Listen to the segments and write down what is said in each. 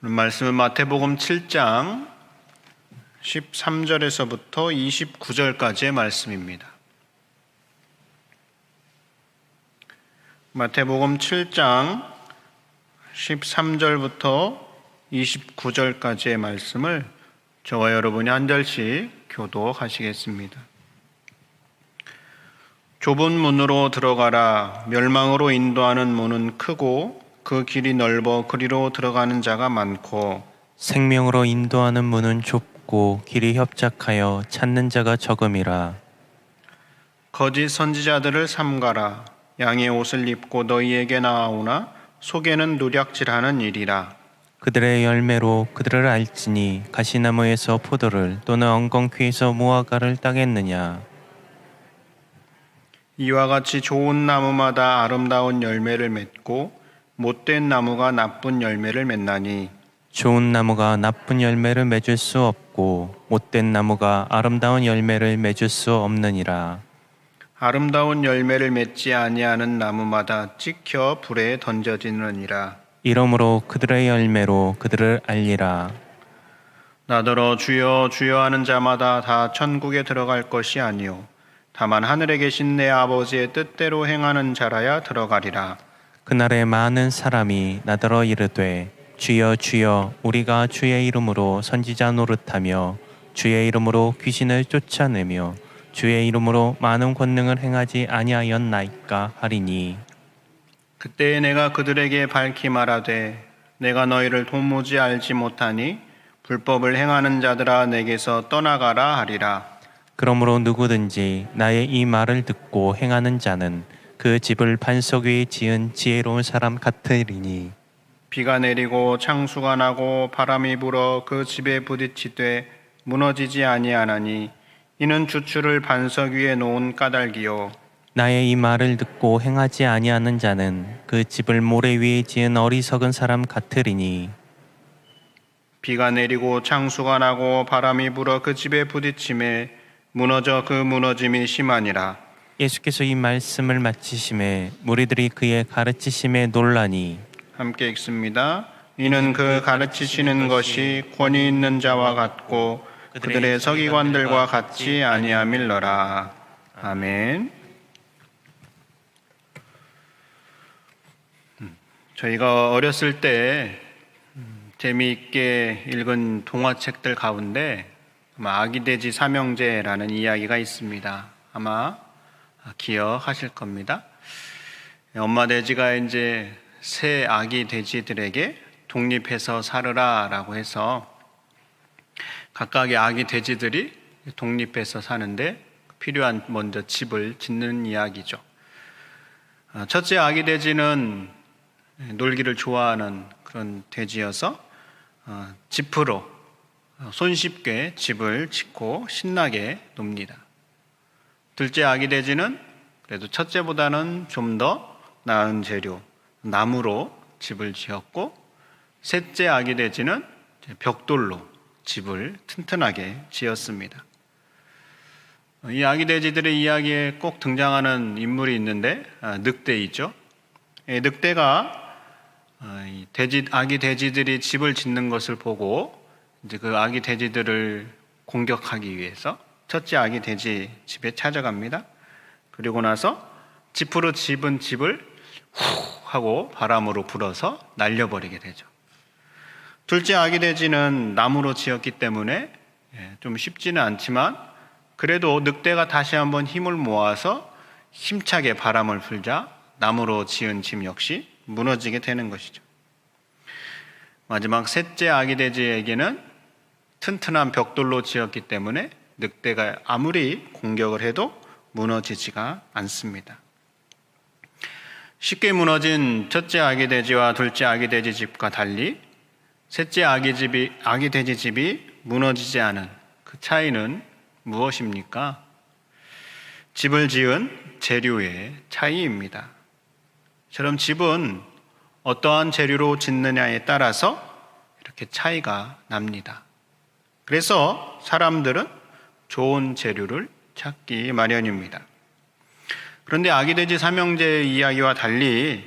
오늘 말씀은 마태복음 7장 13절에서부터 29절까지의 말씀입니다. 마태복음 7장 13절부터 29절까지의 말씀을 저와 여러분이 한 절씩 교독하시겠습니다. 좁은 문으로 들어가라. 멸망으로 인도하는 문은 크고 그 길이 넓어 그리로 들어가는 자가 많고 생명으로 인도하는 문은 좁고 길이 협착하여 찾는 자가 적음이라. 거짓 선지자들을 삼가라. 양의 옷을 입고 너희에게 나아오나 속에는 노략질하는 일이라. 그들의 열매로 그들을 알지니 가시나무에서 포도를 또는 엉겅퀴에서 무화과를 따겠느냐. 이와 같이 좋은 나무마다 아름다운 열매를 맺고 못된 나무가 나쁜 열매를 맺나니 좋은 나무가 나쁜 열매를 맺을 수 없고 못된 나무가 아름다운 열매를 맺을 수 없느니라. 아름다운 열매를 맺지 아니하는 나무마다 찍혀 불에 던져지느니라. 이러므로 그들의 열매로 그들을 알리라. 나더러 주여 주여 하는 자마다 다 천국에 들어갈 것이 아니요 다만 하늘에 계신 내 아버지의 뜻대로 행하는 자라야 들어가리라. 그날에 많은 사람이 나더러 이르되 주여 주여 우리가 주의 이름으로 선지자 노릇하며 주의 이름으로 귀신을 쫓아내며 주의 이름으로 많은 권능을 행하지 아니하였나이까 하리니 그때에 내가 그들에게 밝히 말하되 내가 너희를 도무지 알지 못하니 불법을 행하는 자들아 내게서 떠나가라 하리라. 그러므로 누구든지 나의 이 말을 듣고 행하는 자는 그 집을 반석 위에 지은 지혜로운 사람 같으리니 비가 내리고 창수가 나고 바람이 불어 그 집에 부딪히되 무너지지 아니하나니 이는 주추를 반석 위에 놓은 까닭이요 나의 이 말을 듣고 행하지 아니하는 자는 그 집을 모래 위에 지은 어리석은 사람 같으리니 비가 내리고 창수가 나고 바람이 불어 그 집에 부딪힘에 무너져 그 무너짐이 심하니라. 예수께서 이 말씀을 마치심에 무리들이 그의 가르치심에 놀라니 함께 읽습니다. 이는 그 가르치시는 것이 권위 있는 자와 같고 그들의 서기관들과 같지 아니함일러라. 아멘. 저희가 어렸을 때 재미있게 읽은 동화책들 가운데 아기 돼지 삼형제라는 이야기가 있습니다. 아마 기억하실 겁니다. 엄마 돼지가 이제 새 아기 돼지들에게 독립해서 살으라라고 해서 각각의 아기 돼지들이 독립해서 사는데 필요한 먼저 집을 짓는 이야기죠. 첫째 아기 돼지는 놀기를 좋아하는 그런 돼지여서 집으로 손쉽게 집을 짓고 신나게 놉니다. 둘째 아기 돼지는 그래도 첫째보다는 좀 더 나은 재료, 나무로 집을 지었고 셋째 아기 돼지는 벽돌로 집을 튼튼하게 지었습니다. 이 아기 돼지들의 이야기에 꼭 등장하는 인물이 있는데 늑대이죠. 늑대가 아기 돼지들이 집을 짓는 것을 보고 이제 그 아기 돼지들을 공격하기 위해서 첫째 아기 돼지 집에 찾아갑니다. 그리고 나서 지프로 집은 집을 후 하고 바람으로 불어서 날려버리게 되죠. 둘째 아기 돼지는 나무로 지었기 때문에 좀 쉽지는 않지만 그래도 늑대가 다시 한번 힘을 모아서 힘차게 바람을 불자 나무로 지은 집 역시 무너지게 되는 것이죠. 마지막 셋째 아기 돼지에게는 튼튼한 벽돌로 지었기 때문에 늑대가 아무리 공격을 해도 무너지지가 않습니다. 쉽게 무너진 첫째 아기 돼지와 둘째 아기 돼지 집과 달리 셋째 아기 돼지 집이 무너지지 않은 그 차이는 무엇입니까? 집을 지은 재료의 차이입니다. 저럼 집은 어떠한 재료로 짓느냐에 따라서 이렇게 차이가 납니다. 그래서 사람들은 좋은 재료를 찾기 마련입니다. 그런데 아기돼지 삼형제의 이야기와 달리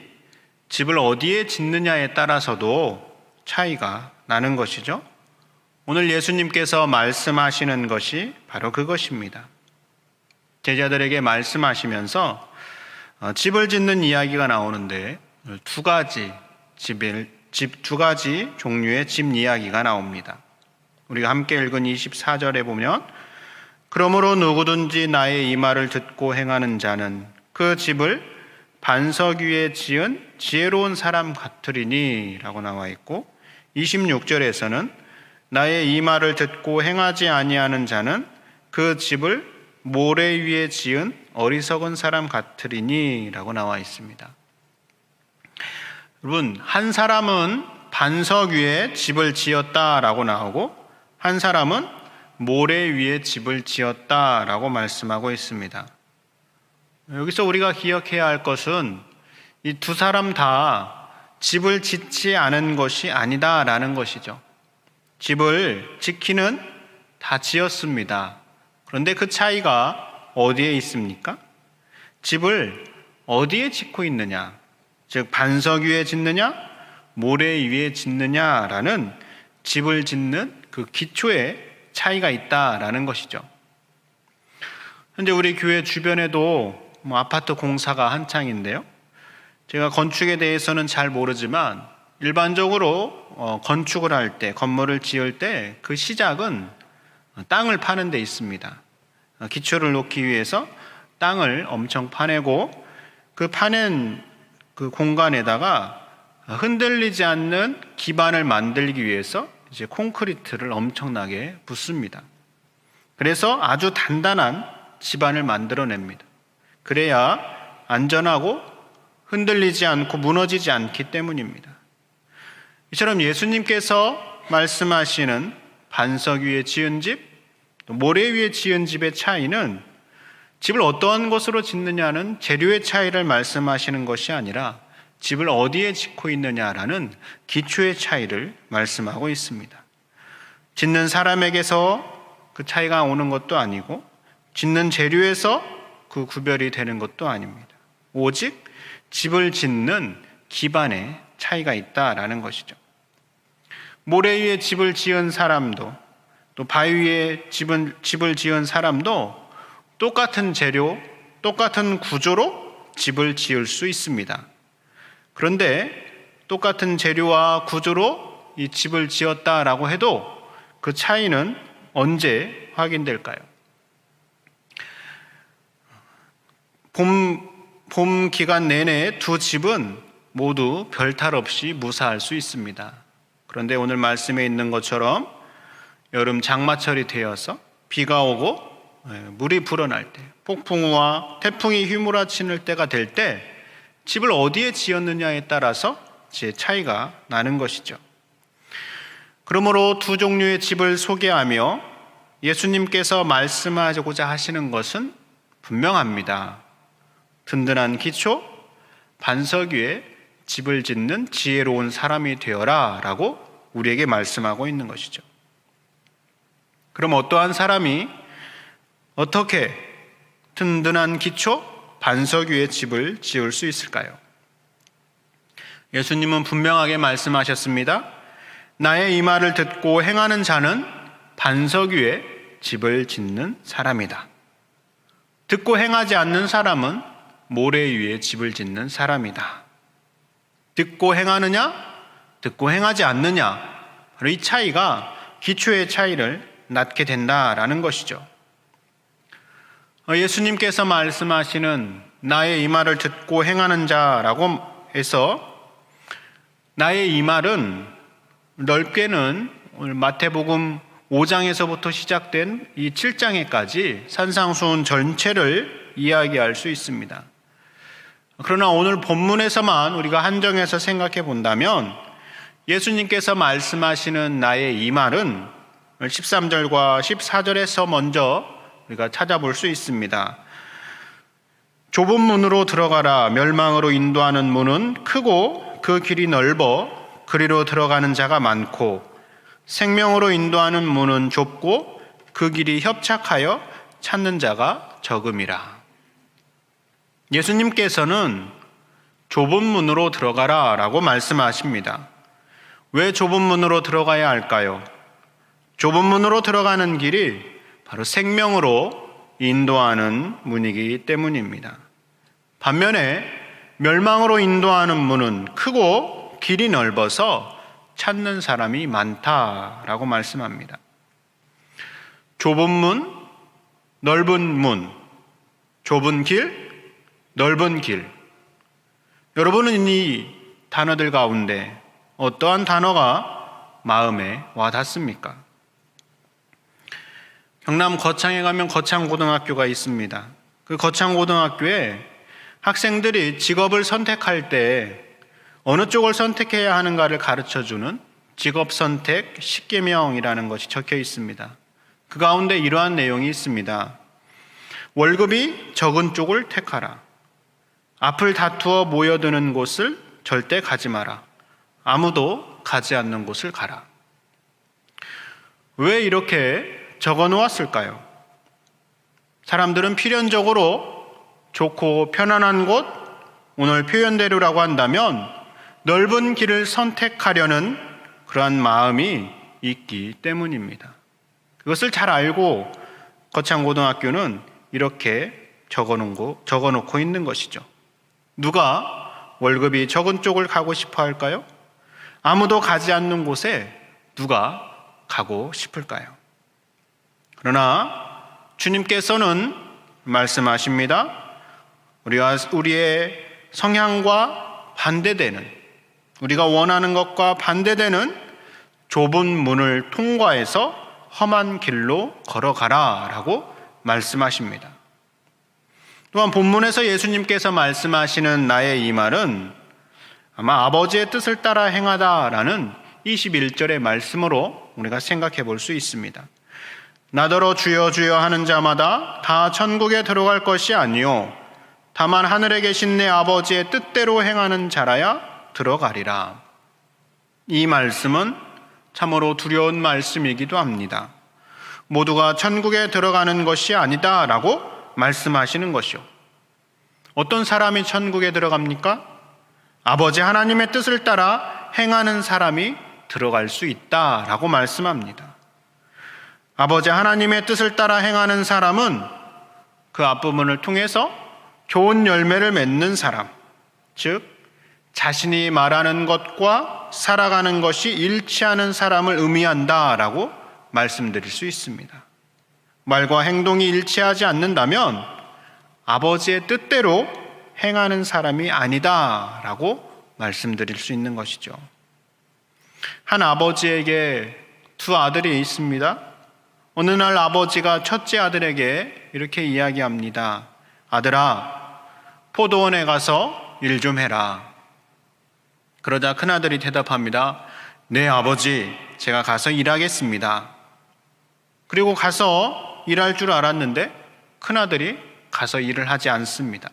집을 어디에 짓느냐에 따라서도 차이가 나는 것이죠. 오늘 예수님께서 말씀하시는 것이 바로 그것입니다. 제자들에게 말씀하시면서 집을 짓는 이야기가 나오는데 두 가지 종류의 집 이야기가 나옵니다. 우리가 함께 읽은 24절에 보면 그러므로 누구든지 나의 이 말을 듣고 행하는 자는 그 집을 반석 위에 지은 지혜로운 사람 같으리니 라고 나와 있고 26절에서는 나의 이 말을 듣고 행하지 아니하는 자는 그 집을 모래 위에 지은 어리석은 사람 같으리니 라고 나와 있습니다. 여러분, 한 사람은 반석 위에 집을 지었다라고 나오고 한 사람은 모래 위에 집을 지었다라고 말씀하고 있습니다. 여기서 우리가 기억해야 할 것은 이 두 사람 다 집을 짓지 않은 것이 아니다라는 것이죠. 집을 짓기는 다 지었습니다. 그런데 그 차이가 어디에 있습니까? 집을 어디에 짓고 있느냐, 즉 반석 위에 짓느냐, 모래 위에 짓느냐라는 집을 짓는 그 기초에 차이가 있다라는 것이죠. 현재 우리 교회 주변에도 아파트 공사가 한창인데요. 제가 건축에 대해서는 잘 모르지만 일반적으로 건축을 할 때, 건물을 지을 때 그 시작은 땅을 파는 데 있습니다. 기초를 놓기 위해서 땅을 엄청 파내고 그 파낸 그 공간에다가 흔들리지 않는 기반을 만들기 위해서 이제 콘크리트를 엄청나게 붓습니다. 그래서 아주 단단한 집안을 만들어냅니다. 그래야 안전하고 흔들리지 않고 무너지지 않기 때문입니다. 이처럼 예수님께서 말씀하시는 반석 위에 지은 집, 모래 위에 지은 집의 차이는 집을 어떠한 곳으로 짓느냐는 재료의 차이를 말씀하시는 것이 아니라 집을 어디에 짓고 있느냐라는 기초의 차이를 말씀하고 있습니다. 짓는 사람에게서 그 차이가 오는 것도 아니고 짓는 재료에서 그 구별이 되는 것도 아닙니다. 오직 집을 짓는 기반에 차이가 있다라는 것이죠. 모래 위에 집을 지은 사람도 또 바위 위에 집을 지은 사람도 똑같은 재료, 똑같은 구조로 집을 지을 수 있습니다. 그런데 똑같은 재료와 구조로 이 집을 지었다라고 해도 그 차이는 언제 확인될까요? 봄 기간 내내 두 집은 모두 별탈 없이 무사할 수 있습니다. 그런데 오늘 말씀에 있는 것처럼 여름 장마철이 되어서 비가 오고 물이 불어날 때, 폭풍우와 태풍이 휘몰아치는 때가 될 때 집을 어디에 지었느냐에 따라서 차이가 나는 것이죠. 그러므로 두 종류의 집을 소개하며 예수님께서 말씀하고자 하시는 것은 분명합니다. 든든한 기초, 반석 위에 집을 짓는 지혜로운 사람이 되어라 라고 우리에게 말씀하고 있는 것이죠. 그럼 어떠한 사람이 어떻게 든든한 기초, 반석 위에 집을 지을 수 있을까요? 예수님은 분명하게 말씀하셨습니다. 나의 이 말을 듣고 행하는 자는 반석 위에 집을 짓는 사람이다. 듣고 행하지 않는 사람은 모래 위에 집을 짓는 사람이다. 듣고 행하느냐, 듣고 행하지 않느냐, 바로 이 차이가 기초의 차이를 낳게 된다라는 것이죠. 예수님께서 말씀하시는 나의 이 말을 듣고 행하는 자라고 해서 나의 이 말은 넓게는 오늘 마태복음 5장에서부터 시작된 이 7장에까지 산상수훈 전체를 이야기할 수 있습니다. 그러나 오늘 본문에서만 우리가 한정해서 생각해 본다면 예수님께서 말씀하시는 나의 이 말은 13절과 14절에서 먼저 우리가 찾아볼 수 있습니다. 좁은 문으로 들어가라. 멸망으로 인도하는 문은 크고 그 길이 넓어 그리로 들어가는 자가 많고 생명으로 인도하는 문은 좁고 그 길이 협착하여 찾는 자가 적음이라. 예수님께서는 좁은 문으로 들어가라 라고 말씀하십니다. 왜 좁은 문으로 들어가야 할까요? 좁은 문으로 들어가는 길이 바로 생명으로 인도하는 문이기 때문입니다. 반면에 멸망으로 인도하는 문은 크고 길이 넓어서 찾는 사람이 많다라고 말씀합니다. 좁은 문, 넓은 문, 좁은 길, 넓은 길. 여러분은 이 단어들 가운데 어떠한 단어가 마음에 와 닿습니까? 경남 거창에 가면 거창고등학교가 있습니다. 그 거창고등학교에 학생들이 직업을 선택할 때 어느 쪽을 선택해야 하는가를 가르쳐주는 직업선택 10계명이라는 것이 적혀 있습니다. 그 가운데 이러한 내용이 있습니다. 월급이 적은 쪽을 택하라. 앞을 다투어 모여드는 곳을 절대 가지 마라. 아무도 가지 않는 곳을 가라. 왜 이렇게 적어 놓았을까요? 사람들은 필연적으로 좋고 편안한 곳, 오늘 표현대로라고 한다면 넓은 길을 선택하려는 그러한 마음이 있기 때문입니다. 그것을 잘 알고 거창고등학교는 이렇게 적어놓고 있는 것이죠. 누가 월급이 적은 쪽을 가고 싶어 할까요? 아무도 가지 않는 곳에 누가 가고 싶을까요? 그러나 주님께서는 말씀하십니다. 우리의 성향과 반대되는, 우리가 원하는 것과 반대되는 좁은 문을 통과해서 험한 길로 걸어가라 라고 말씀하십니다. 또한 본문에서 예수님께서 말씀하시는 나의 이 말은 아마 아버지의 뜻을 따라 행하다라는 21절의 말씀으로 우리가 생각해 볼 수 있습니다. 나더러 주여 주여 하는 자마다 다 천국에 들어갈 것이 아니요 다만 하늘에 계신 내 아버지의 뜻대로 행하는 자라야 들어가리라. 이 말씀은 참으로 두려운 말씀이기도 합니다. 모두가 천국에 들어가는 것이 아니다라고 말씀하시는 것이요. 어떤 사람이 천국에 들어갑니까? 아버지 하나님의 뜻을 따라 행하는 사람이 들어갈 수 있다라고 말씀합니다. 아버지 하나님의 뜻을 따라 행하는 사람은 그 앞부분을 통해서 좋은 열매를 맺는 사람, 즉 자신이 말하는 것과 살아가는 것이 일치하는 사람을 의미한다라고 말씀드릴 수 있습니다. 말과 행동이 일치하지 않는다면 아버지의 뜻대로 행하는 사람이 아니다라고 말씀드릴 수 있는 것이죠. 한 아버지에게 두 아들이 있습니다. 어느 날 아버지가 첫째 아들에게 이렇게 이야기합니다. 아들아, 포도원에 가서 일 좀 해라. 그러자 큰아들이 대답합니다. 네, 아버지, 제가 가서 일하겠습니다. 그리고 가서 일할 줄 알았는데 큰아들이 가서 일을 하지 않습니다.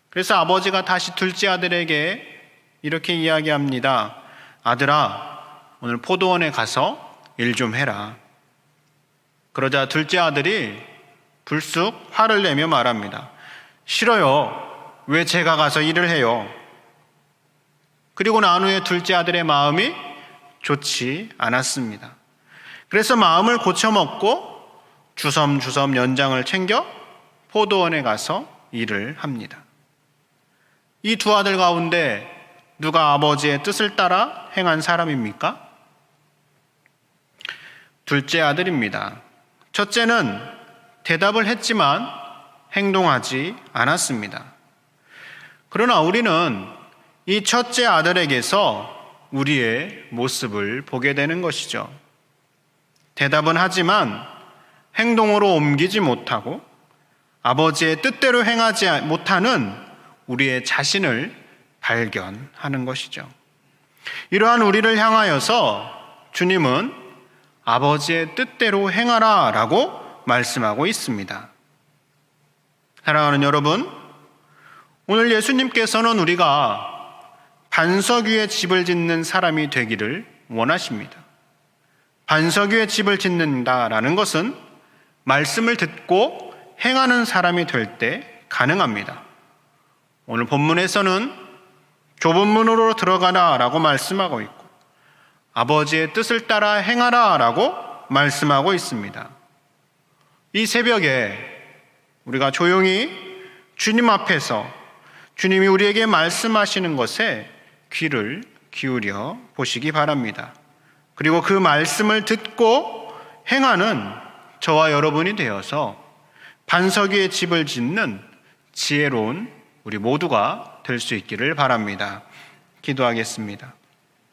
그래서 아버지가 다시 둘째 아들에게 이렇게 이야기합니다. 아들아, 오늘 포도원에 가서 일 좀 해라. 그러자 둘째 아들이 불쑥 화를 내며 말합니다. 싫어요. 왜 제가 가서 일을 해요? 그리고 난 후에 둘째 아들의 마음이 좋지 않았습니다. 그래서 마음을 고쳐먹고 주섬주섬 연장을 챙겨 포도원에 가서 일을 합니다. 이 두 아들 가운데 누가 아버지의 뜻을 따라 행한 사람입니까? 둘째 아들입니다. 첫째는 대답을 했지만 행동하지 않았습니다. 그러나 우리는 이 첫째 아들에게서 우리의 모습을 보게 되는 것이죠. 대답은 하지만 행동으로 옮기지 못하고 아버지의 뜻대로 행하지 못하는 우리의 자신을 발견하는 것이죠. 이러한 우리를 향하여서 주님은 아버지의 뜻대로 행하라 라고 말씀하고 있습니다. 사랑하는 여러분, 오늘 예수님께서는 우리가 반석 위에 집을 짓는 사람이 되기를 원하십니다. 반석 위에 집을 짓는다라는 것은 말씀을 듣고 행하는 사람이 될 때 가능합니다. 오늘 본문에서는 좁은 문으로 들어가라 라고 말씀하고 있고 아버지의 뜻을 따라 행하라 라고 말씀하고 있습니다. 이 새벽에 우리가 조용히 주님 앞에서 주님이 우리에게 말씀하시는 것에 귀를 기울여 보시기 바랍니다. 그리고 그 말씀을 듣고 행하는 저와 여러분이 되어서 반석 위에 집을 짓는 지혜로운 우리 모두가 될 수 있기를 바랍니다. 기도하겠습니다.